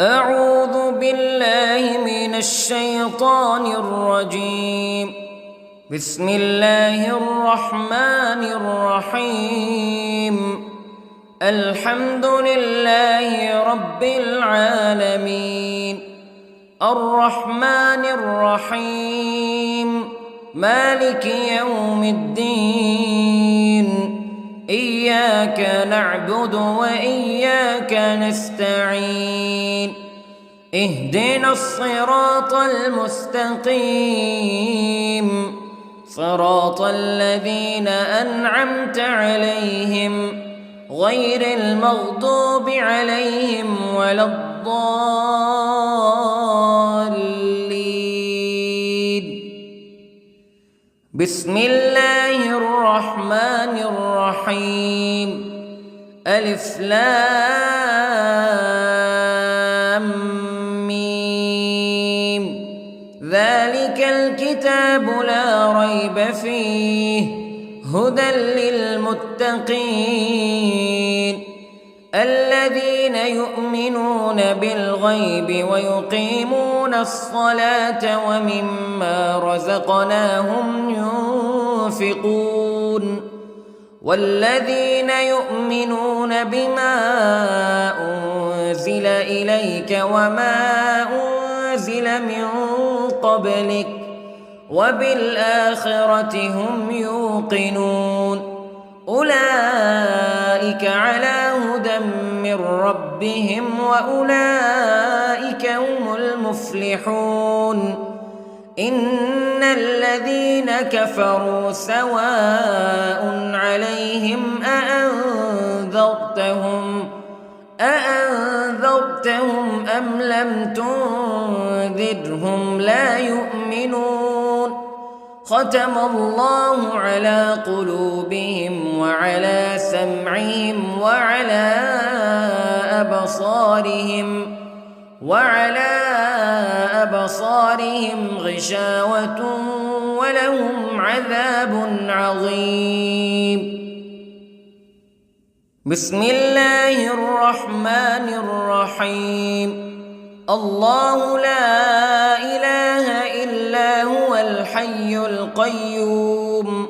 أعوذ بالله من الشيطان الرجيم. بسم الله الرحمن الرحيم. الحمد لله رب العالمين، الرحمن الرحيم، مالك يوم الدين. إياك نعبد وإياك نستعين. اهدنا الصراط المستقيم، صراط الذين أنعمت عليهم غير المغضوب عليهم ولا الضالين. بسم الله الرحمن الرحيم. ألف لام ميم. ذلك الكتاب لا ريب فيه هدى للمتقين الذين يؤمنون بالغيب ويقيمون الصلاة ومما رزقناهم ينفقون والذين يؤمنون بما أنزل إليك وما أنزل من قبلك وبالآخرة هم يوقنون. أولئك على هدى من ربهم وأولئك هم المفلحون. إن الذين كفروا سواء عليهم أأنذرتهم أم لم تنذرهم لا يؤمنون. ختم الله على قلوبهم وعلى سمعهم وعلى أبصارهم غشاوة ولهم عذاب عظيم. بسم الله الرحمن الرحيم. الله لا إله إلا هو الحي القيوم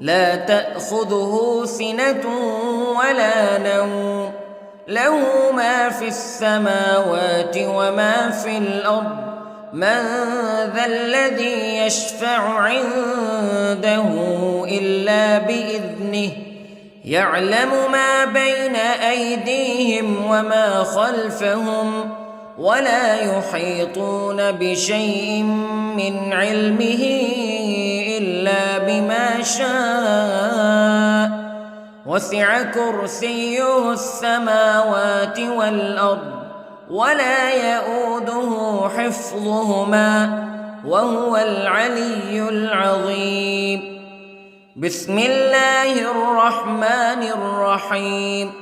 لا تأخذه سنة ولا نوم له ما في السماوات وما في الأرض. من ذا الذي يشفع عنده إلا بإذنه يعلم ما بين أيديهم وما خلفهم ولا يحيطون بشيء من علمه إلا بما شاء. وسع كرسيه السماوات والأرض ولا يؤوده حفظهما وهو العلي العظيم. بسم الله الرحمن الرحيم.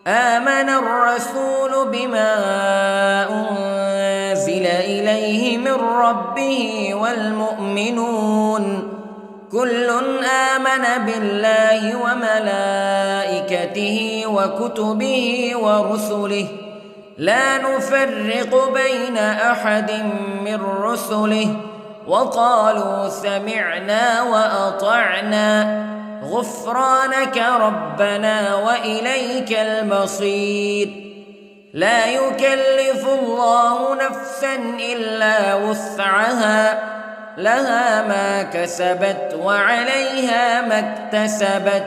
آمن الرسول بما أنزل إليه من ربه والمؤمنون كل آمن بالله وملائكته وكتبه ورسله لا نفرق بين أحد من رسله وقالوا سمعنا وأطعنا غفرانك ربنا وإليك المصير. لا يكلف الله نفسا إلا وسعها لها ما كسبت وعليها ما اكتسبت.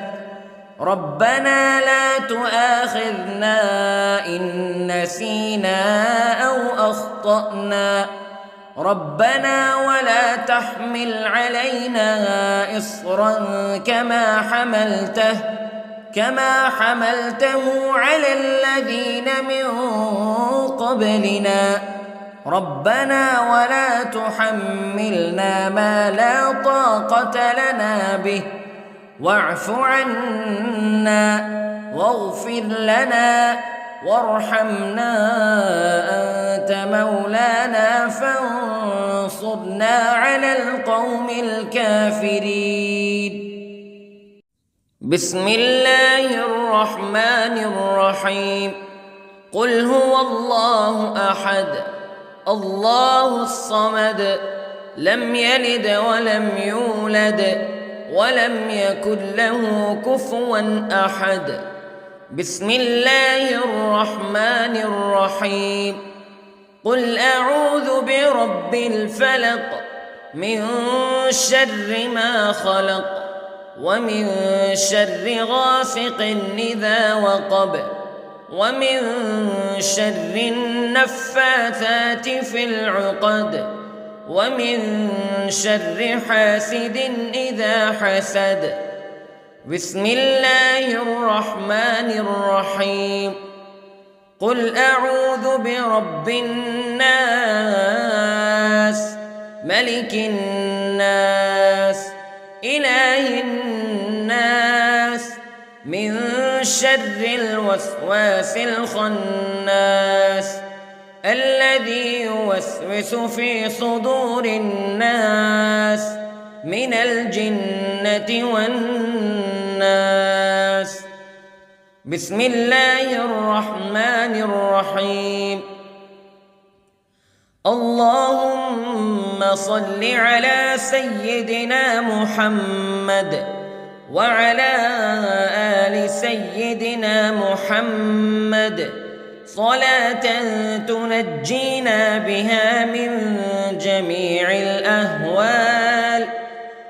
ربنا لا تؤاخذنا إن نسينا أو أخطأنا ربنا ولا تحمل علينا إصرا كما حملته على الذين من قبلنا ربنا ولا تحملنا ما لا طاقة لنا به واعف عنا واغفر لنا وارحمنا أنت مولانا فانصرنا على القوم الكافرين. بسم الله الرحمن الرحيم. قل هو الله أحد الله الصمد لم يلد ولم يولد ولم يكن له كفوا أحد. بسم الله الرحمن الرحيم. قل أعوذ برب الفلق من شر ما خلق ومن شر غاسق إذا وقب ومن شر النفاثات في العقد ومن شر حاسد إذا حسد. بسم الله الرحمن الرحيم. قل أعوذ برب الناس ملك الناس إله الناس من شر الوسواس الخناس الذي يوسوس في صدور الناس من الجنة والناس. بسم الله الرحمن الرحيم. اللهم صل على سيدنا محمد وعلى آل سيدنا محمد صلاة تنجينا بها من جميع الأهوال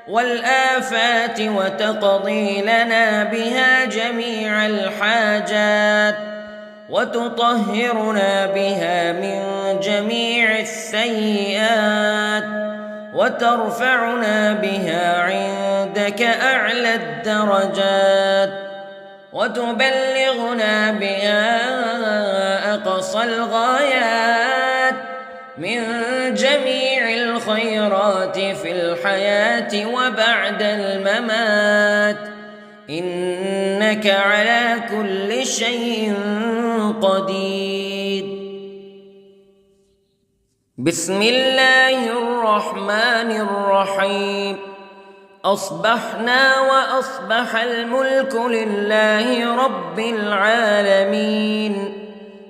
والآفات وتقضي لنا بها جميع الحاجات وتطهرنا بها من جميع السيئات وترفعنا بها عندك أعلى الدرجات وتبلغنا بها أقصى الغايات من جميع الخيرات في الحياة وبعد الممات إنك على كل شيء قدير. بسم الله الرحمن الرحيم. أصبحنا وأصبح الملك لله رب العالمين.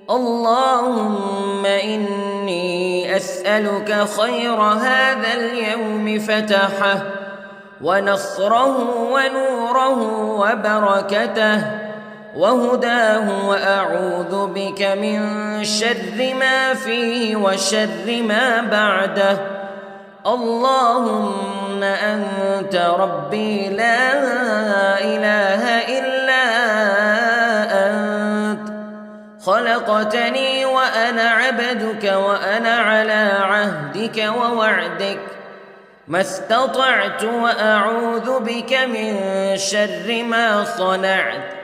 اللهم إني أسألك خير هذا اليوم فتحه ونصره ونوره وبركته وهداه وأعوذ بك من شر ما فيه وشر ما بعده. اللهم أنت ربي لا إله إلا أنت خلقتني وأنا عبدك وأنا على عهدك ووعدك ما استطعت وأعوذ بك من شر ما صنعت.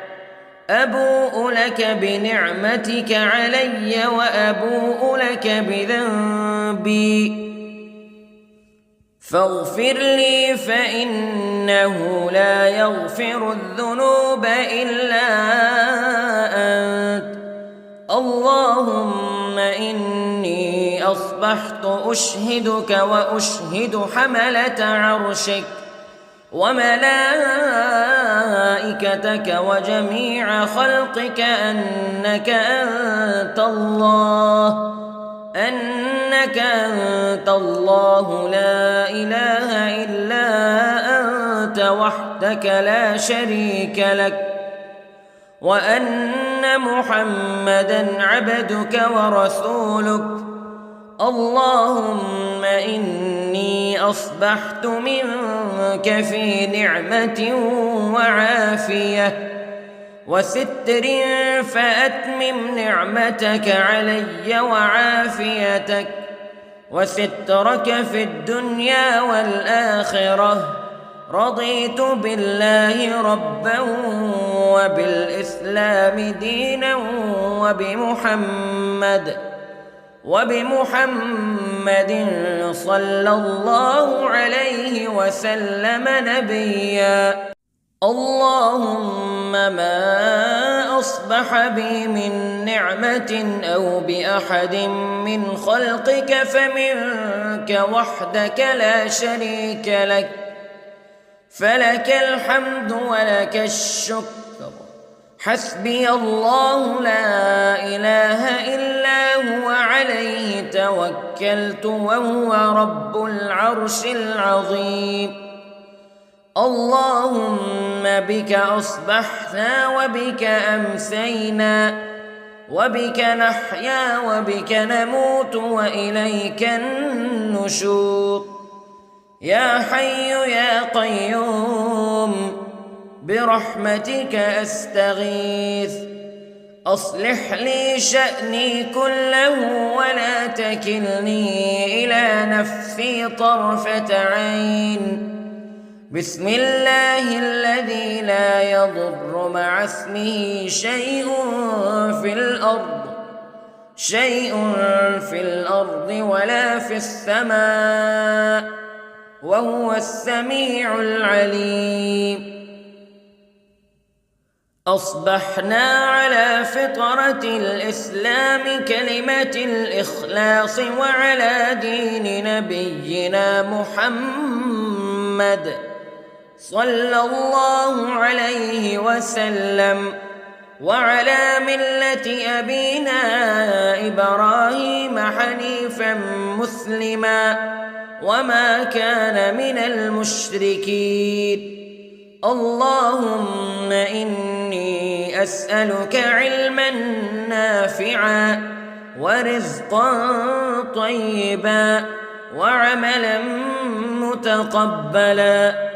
أبوء لك بنعمتك علي وأبوء لك بذنبي فاغفر لي فإنه لا يغفر الذنوب إلا أنت. اللهم إني أصبحت أشهدك وأشهد حملة عرشك وملائكتك وجميع خلقك أنك أنت الله لا إله إلا أنت وحدك لا شريك لك وأن محمدًا عبدك ورسولك. اللهم إني أصبحت منك في نعمة وعافية وستر فأتمم نعمتك علي وعافيتك وسترك في الدنيا والآخرة. رضيت بالله ربا وبالإسلام دينا وبمحمد صلى الله عليه وسلم نبيا. اللهم ما أصبح بي من نعمة أو بأحد من خلقك فمنك وحدك لا شريك لك فلك الحمد ولك الشكر حسبي الله لا إله إلا هو عليه توكلت وهو رب العرش العظيم. اللهم بك أصبحنا وبك أمسينا وبك نحيا وبك نموت وإليك النشور. يا حي يا قيوم برحمتك أستغيث، أصلح لي شأني كله ولا تكلني إلى نفسي طرفة عين. بسم الله الذي لا يضر مع اسمه شيء في الأرض ولا في السماء وهو السميع العليم. أصبحنا على فطرة الإسلام كلمة الإخلاص وعلى دين نبينا محمد صلى الله عليه وسلم وعلى ملة أبينا إبراهيم حنيفا مسلما وما كان من المشركين. اللهم إني أسألك علما نافعا ورزقا طيبا وعملا متقبلا.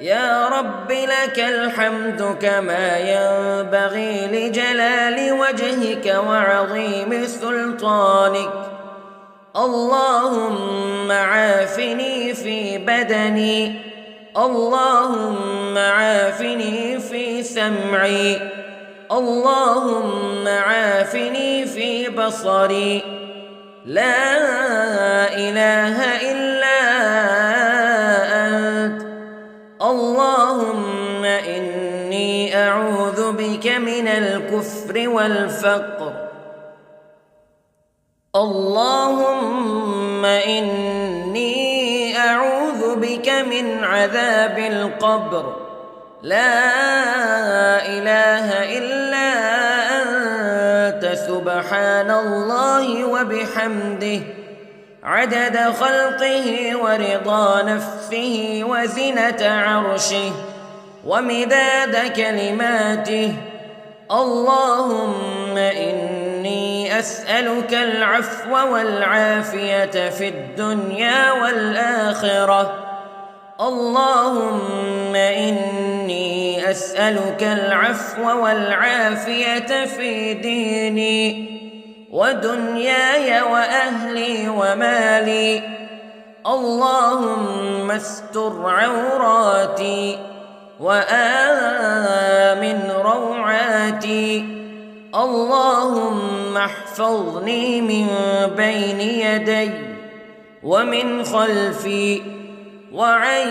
يا رب لك الحمد كما ينبغي لجلال وجهك وعظيم سلطانك. اللهم عافني في بدني، اللهم عافني في سمعي، اللهم عافني في بصري. لا إله إلا أنت. اللهم إني أعوذ بك من الكفر والفقر. اللهم إني أعوذ بك من عذاب القبر. لا إله إلا أنت سبحان الله وبحمده عدد خلقه ورضا نفسه وزنة عرشه ومداد كلماته. اللهم إني أسألك العفو والعافية في الدنيا والآخرة. اللهم إني أسألك العفو والعافية في ديني ودنياي وأهلي ومالي. اللهم استر عوراتي وآمن روعاتي. اللهم احفظني من بين يدي ومن خلفي وعن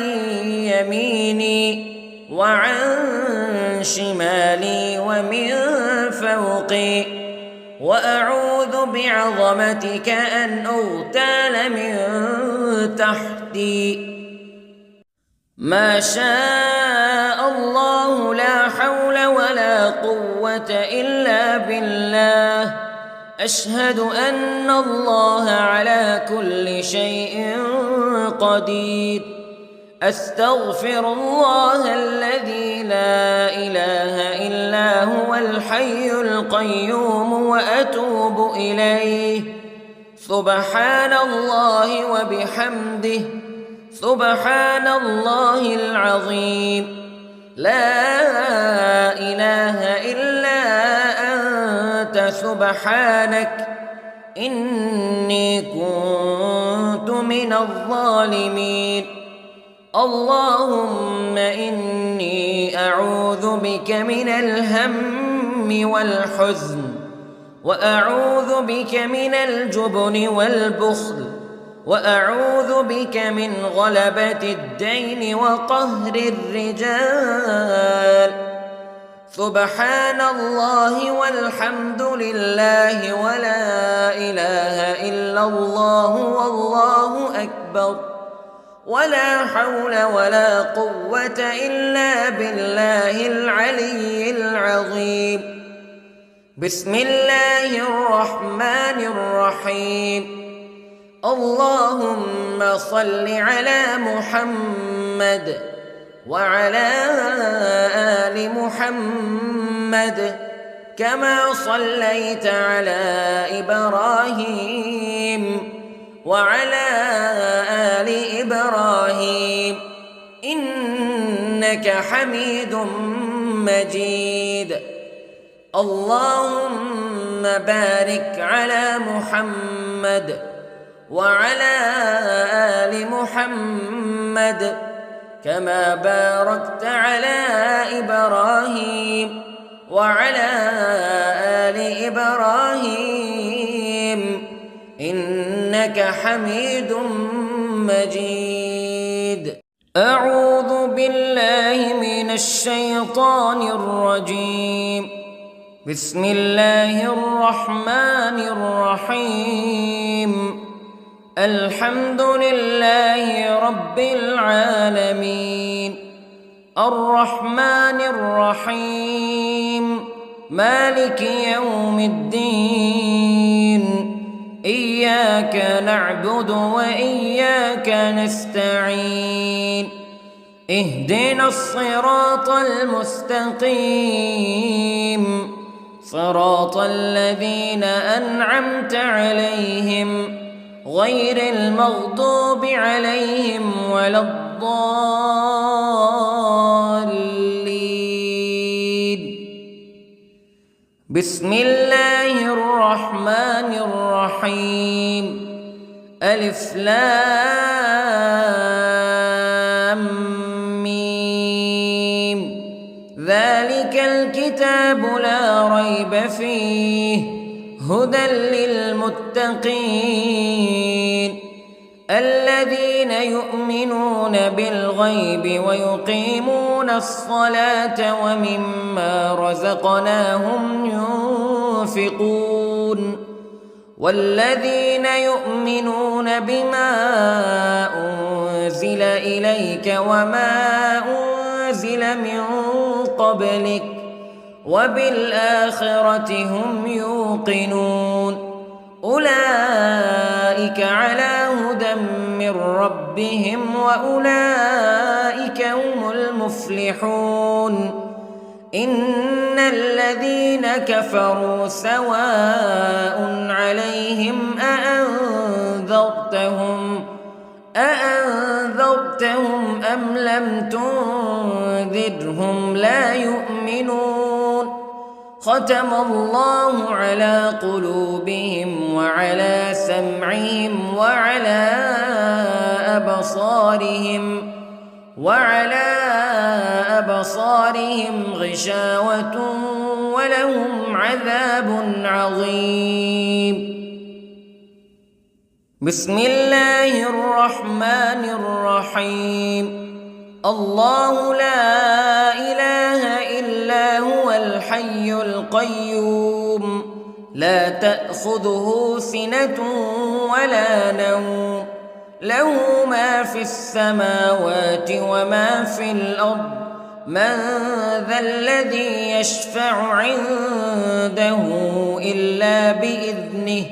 يميني وعن شمالي ومن فوقي، وأعوذ بعظمتك أن أغتال من تحتي. ما شاء الله لا حول ولا قوة إلا بالله. أشهد أن الله على كل شيء قدير. أستغفر الله الذي لا إله إلا هو الحي القيوم وأتوب إليه. سبحان الله وبحمده سبحان الله العظيم. لا إله إلا أنت سبحانك إني كنت من الظالمين. اللهم إني أعوذ بك من الهم والحزن، وأعوذ بك من الجبن والبخل، وأعوذ بك من غلبة الدين وقهر الرجال. سبحان الله والحمد لله ولا إله إلا الله والله أكبر. ولا حول ولا قوة إلا بالله العلي العظيم. بسم الله الرحمن الرحيم. اللهم صل على محمد وعلى آل محمد كما صليت على إبراهيم وعلى آل إبراهيم إنك حميد مجيد. اللهم بارك على محمد وعلى آل محمد كما باركت على إبراهيم وعلى آل إبراهيم إنك حميد مجيد. أعوذ بالله من الشيطان الرجيم. بسم الله الرحمن الرحيم. الحمد لله رب العالمين الرحمن الرحيم مالك يوم الدين إياك نعبد وإياك نستعين اهدنا الصراط المستقيم صراط الذين أنعمت عليهم غير المغضوب عليهم ولا الضالين. بسم الله الرحمن الرحيم. ألف لام ميم. ذلك الكتاب لا ريب فيه هدى للمتقين الذين يؤمنون بالغيب ويقيمون الصلاة ومما رزقناهم ينفقون والذين يؤمنون بما أنزل إليك وما أنزل من قبلك وبالآخرة هم يوقنون أولئك على هدى من ربهم وأولئك هم المفلحون. إن الذين كفروا سواء عليهم أأنذرتهم أم لم تنذرهم لا يؤمنون. ختم الله على قلوبهم وعلى سمعهم وعلى أبصارهم غشاوة ولهم عذاب عظيم. بسم الله الرحمن الرحيم. الله لا إله إلا هو الحي القيوم لا تأخذه سنة ولا نوم له ما في السماوات وما في الأرض من ذا الذي يشفع عنده إلا بإذنه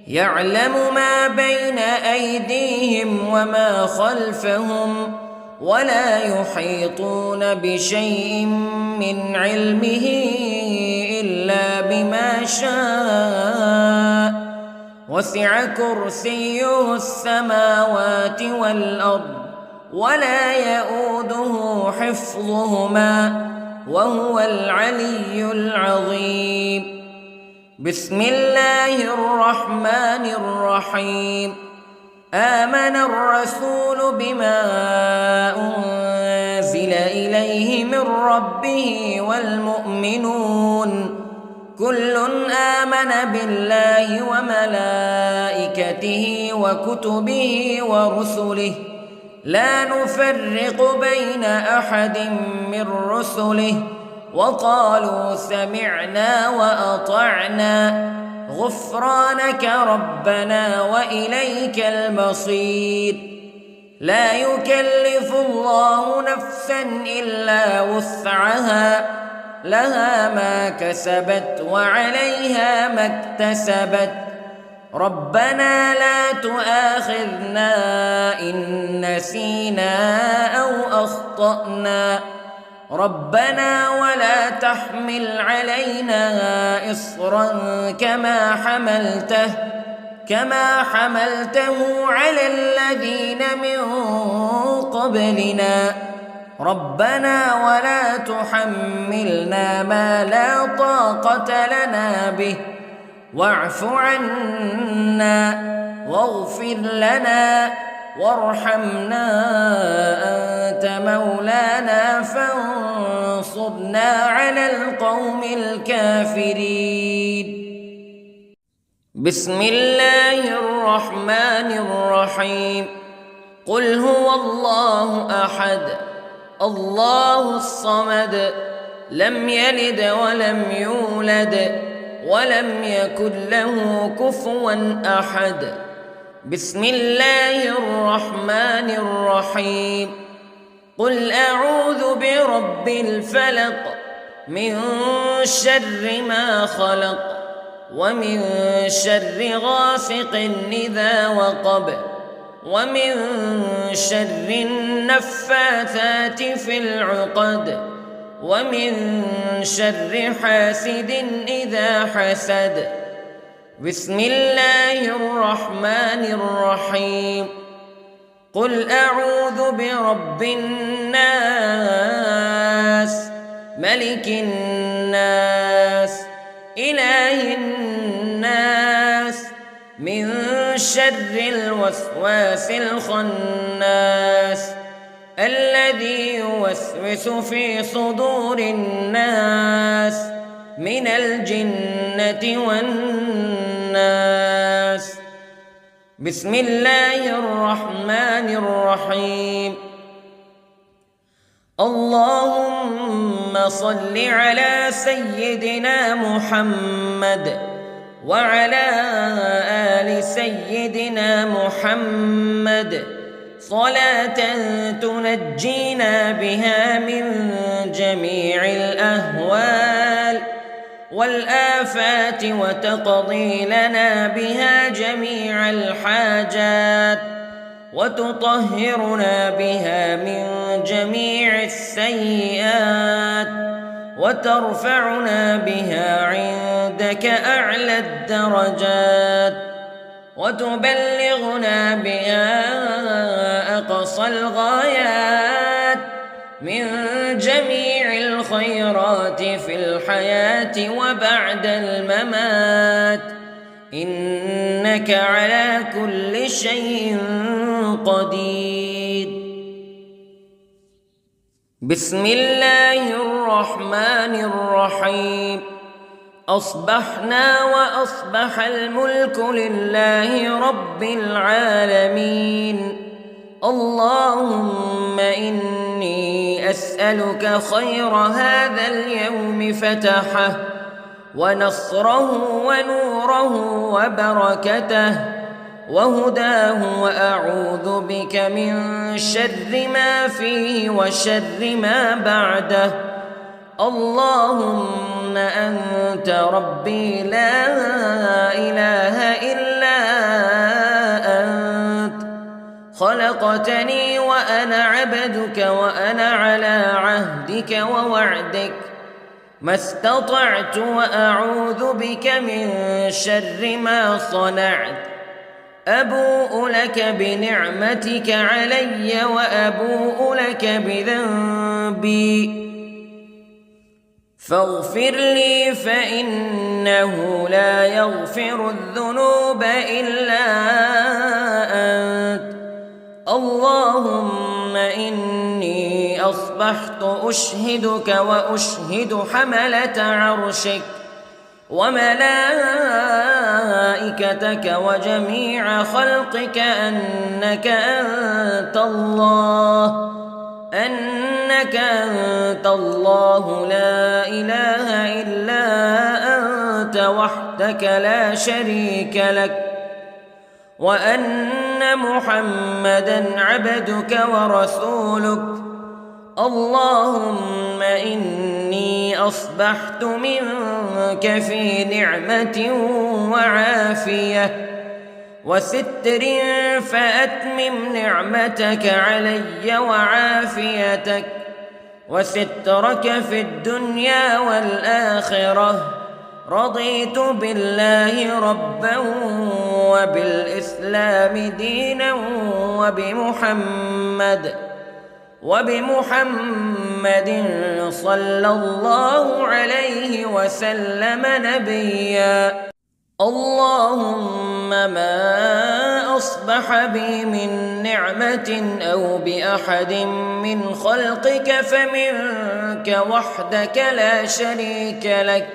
يعلم ما بين أيديهم وما خلفهم ولا يحيطون بشيء من علمه إلا بما شاء وسع كرسيه السماوات والأرض ولا يؤوده حفظهما وهو العلي العظيم. بسم الله الرحمن الرحيم. آمن الرسول بما أنزل إليه من ربه والمؤمنون كل آمن بالله وملائكته وكتبه ورسله لا نفرق بين أحد من رسله وقالوا سمعنا وأطعنا غفرانك ربنا وإليك المصير. لا يكلف الله نفسا إلا وسعها لها ما كسبت وعليها ما اكتسبت ربنا لا تؤاخذنا إن نسينا أو أخطأنا ربنا ولا تحمل علينا إصرا كما حملته على الذين من قبلنا ربنا ولا تحملنا ما لا طاقة لنا به واعف عنا واغفر لنا وارحمنا أنت مولانا فانصرنا على القوم الكافرين. بسم الله الرحمن الرحيم. قل هو الله أحد الله الصمد لم يلد ولم يولد ولم يكن له كفوا أحد. بسم الله الرحمن الرحيم. قل أعوذ برب الفلق من شر ما خلق ومن شر غاسق إذا وقب ومن شر النفاثات في العقد ومن شر حاسد إذا حسد. بسم الله الرحمن الرحيم. قل أعوذ برب الناس ملك الناس إله الناس من شر الوسواس الخناس الذي يوسوس في صدور الناس من الجنة والناس. بسم الله الرحمن الرحيم. اللهم صل على سيدنا محمد وعلى آل سيدنا محمد صلاة تنجينا بها من جميع الأهوال والآفات وتقضي لنا بها جميع الحاجات وتطهرنا بها من جميع السيئات وترفعنا بها عندك أعلى الدرجات وتبلغنا بها أقصى الغايات من جميع الخيرات في الحياة وبعد الممات إنك على كل شيء قدير. بسم الله الرحمن الرحيم. أصبحنا وأصبح الملك لله رب العالمين. اللهم إني أسألك خير هذا اليوم فتحه ونصره ونوره وبركته وهداه وأعوذ بك من شر ما فيه وشر ما بعده. اللهم أنت ربي لا إله إلا أنت خلقتني وأنا عبدك وأنا على عهدك ووعدك ما استطعت وأعوذ بك من شر ما صنعت. أبوء لك بنعمتك علي وأبوء لك بذنبي فاغفر لي فإنه لا يغفر الذنوب إلا أنت. اللهم إني أصبحت أشهدك وأشهد حملة عرشك وملائكتك وجميع خلقك أنك أنت الله لا إله إلا أنت وحدك لا شريك لك وأن أن محمدًا عبدك ورسولك. اللهم إني أصبحت منك في نعمة وعافية وستر، فأتمم نعمتك علي وعافيتك وسترك في الدنيا والآخرة. رضيت بالله ربًا وبالإسلام دينًا وبمحمد صلى الله عليه وسلم نبيًا. اللهم ما أصبح بي من نعمة أو بأحد من خلقك فمنك وحدك لا شريك لك،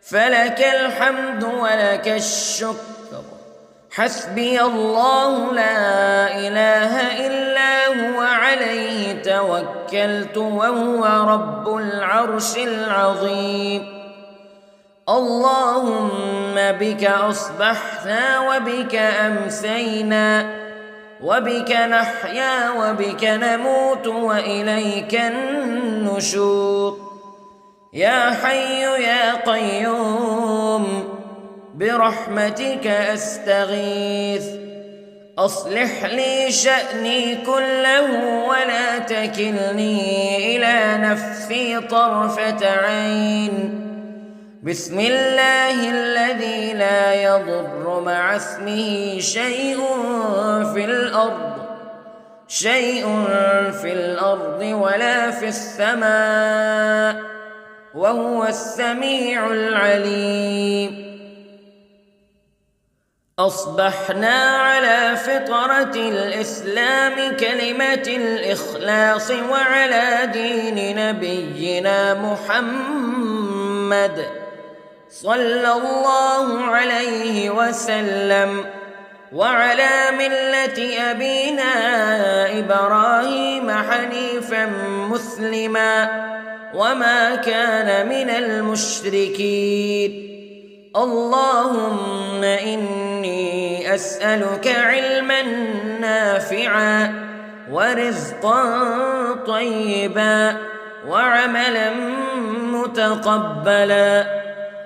فلك الحمد ولك الشكر. حسبي الله لا إله إلا هو، عليه توكلت وهو رب العرش العظيم. اللهم بك أصبحنا وبك أمسينا وبك نحيا وبك نموت وإليك النشور. يا حي يا قيوم برحمتك أستغيث، أصلح لي شأني كله ولا تكلني إلى نفسي طرفة عين. بسم الله الذي لا يضر مع اسمه شيء في الأرض ولا في السماء، وهو السميع العليم. أصبحنا على فطرة الإسلام كلمة الإخلاص وعلى دين نبينا محمد صلى الله عليه وسلم، وعلى ملة أبينا إبراهيم حنيفا مسلما وما كان من المشركين. اللهم إني أسألك علما نافعا ورزقا طيبا وعملا متقبلا.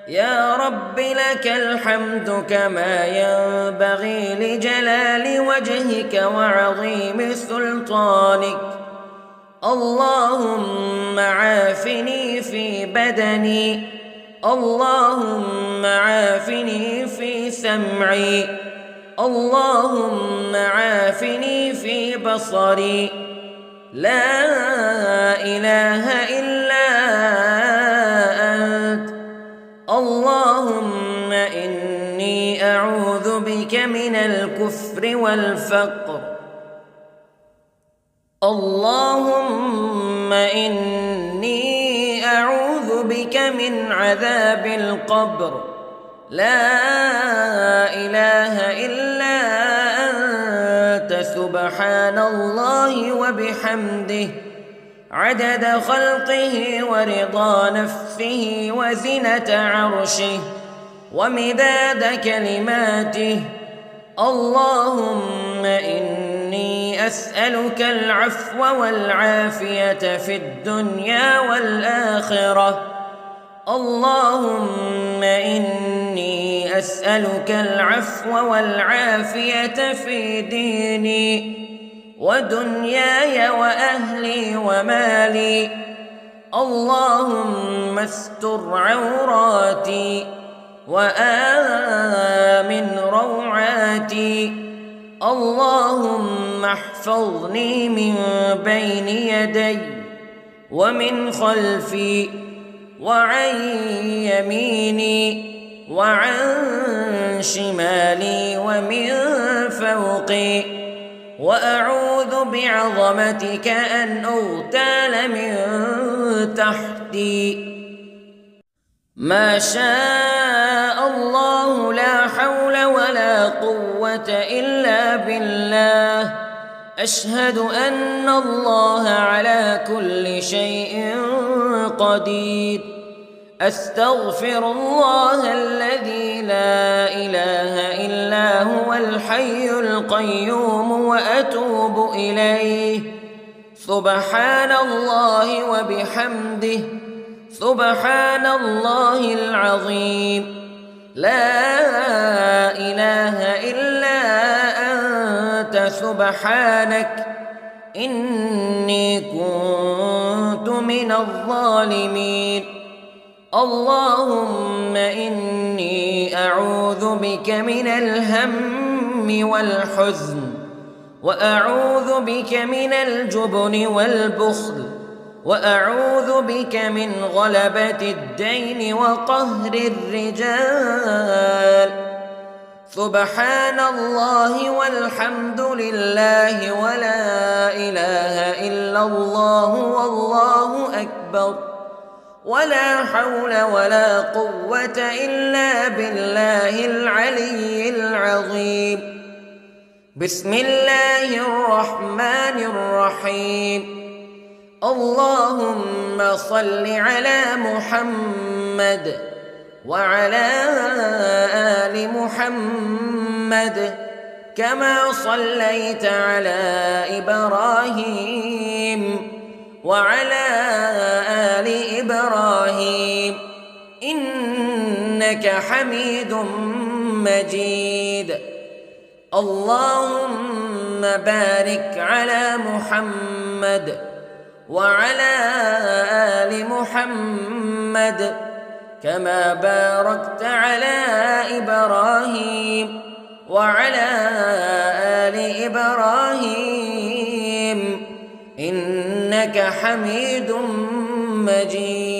يا رب لك الحمد كما ينبغي لجلال وجهك وعظيم سلطانك. اللهم عافني في بدني، اللهم عافني في سمعي، اللهم عافني في بصري. لا إله إلا أنت. اللهم إني أعوذ بك من الكفر والفقر. اللهم إني أعوذ بك من عذاب القبر. لا إله إلا أنت، سبحان الله وبحمده، عدد خلقه ورضا نفسه وزنة عرشه ومداد كلماته. اللهم إني أسألك العفو والعافية في الدنيا والآخرة. اللهم إني أسألك العفو والعافية في ديني ودنياي وأهلي ومالي. اللهم استر عوراتي وآمن روعاتي. اللهم احفظني من بين يدي ومن خلفي وعن يميني وعن شمالي ومن فوقي، وأعوذ بعظمتك أن أغتال من تحتي. ما شاء الله لا حول ولا قوة إلا بالله. أشهد أن الله على كل شيء قدير. أستغفر الله الذي لا إله إلا هو الحي القيوم وأتوب إليه. سبحان الله وبحمده، سبحان الله العظيم. لا إله إلا أنت سبحانك إني كنت من الظالمين. اللهم إني أعوذ بك من الهم والحزن، وأعوذ بك من الجبن والبخل، وأعوذ بك من غلبة الدين وقهر الرجال. سبحان الله والحمد لله ولا إله إلا الله والله أكبر، ولا حول ولا قوة إلا بالله العلي العظيم. بسم الله الرحمن الرحيم. اللهم صل على محمد وعلى آل محمد كما صليت على إبراهيم وعلى آل إبراهيم إنك حميد مجيد. اللهم بارك على محمد وعلى آل محمد كما باركت على إبراهيم وعلى آل إبراهيم إنك حميد مجيد.